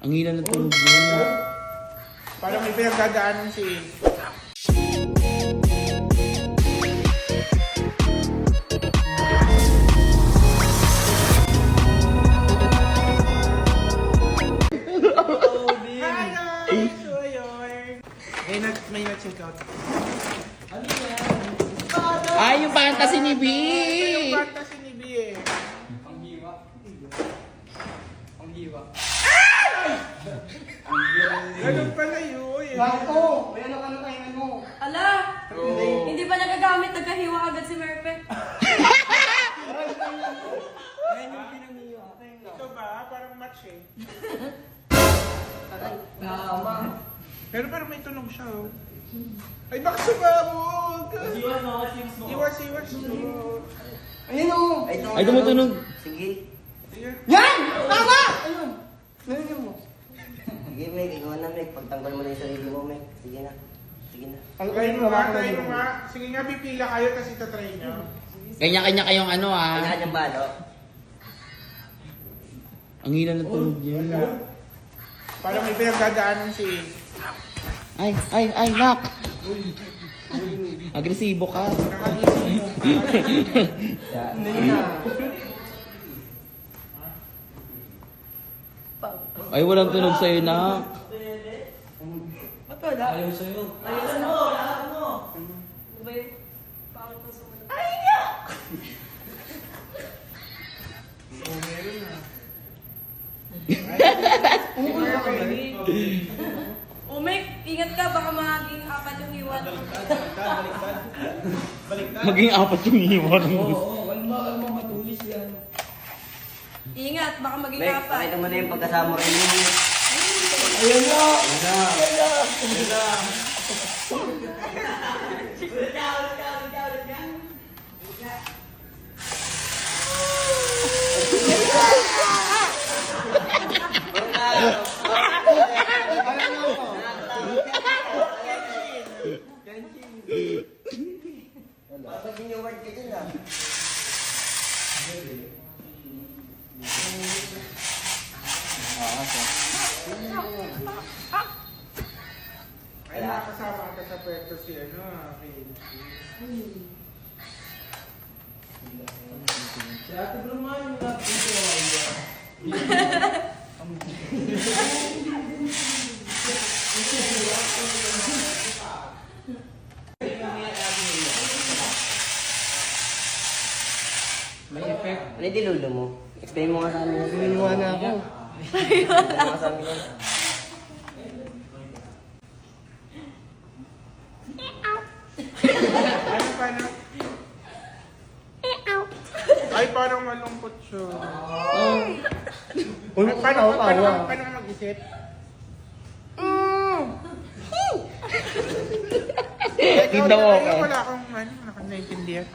Ang hila na tunog yun. Parang may pinagdadaanan si... Hi guys! So ayun. May na-check out. Ano yan? Ay, yung fantasy ni B! Yung fantasy ni B eh. Panghiwa. Panghiwa. Ganun pala yun eh. Bako! May ano kainan mo? Ala! Hindi ba nagagamit? Nagkahiwa agad si Merpe. Yan yung pinanghiwa. Ito ba? Parang match eh. Tama. Pero parang may tunog siya oh. Ay baka sumabog! Iwas mo, Iwas. Ayun o! Ay, tumutunog. Sige. Sige. Yan! Tama! Ayun. Narinig mo. Sige, Meg. Ikaw na, Meg. Pagtanggol mo na yung sarili mo, Meg. Sige na. Sige na. Try mo nga. Sige nga, pipila kayo kasi itatry nyo. Kanya-kanya kayong ano ah. Kanya-kanyang balo. Ang hila na tunog yun. Parang may pinagdadaanan si... Ay, nak! Agresibo ka. Ay, walang tunog sa'yo, nak. Ba't wala? Ayaw sa'yo. Ayun mo! Ano ba yun? Pangit na sumunod. Ay, Oh, meron na. Umek, ingat ka. Baka maging apat yung hiwan. Maging apat yung iwan mo. Oo, wala mo matulis yan. Ingat, baka maging Meg, apat. pakita mo na yung pagkasama rin mo. Ayun o! Bakit in-award ka dyan ah? Ay, nakakasama ka sa pwesto si ano, Si Ate Brumay yung napinto. May effect. Ano yung dilulo mo? Explain mo nga sa amin. Minuwa na ako. Explain mo nga sa amin. Paano? Ay, parang malungkot siya. Ay, paano ka mag-isip? Tignan mo ako. Wala akong nakaintindihan.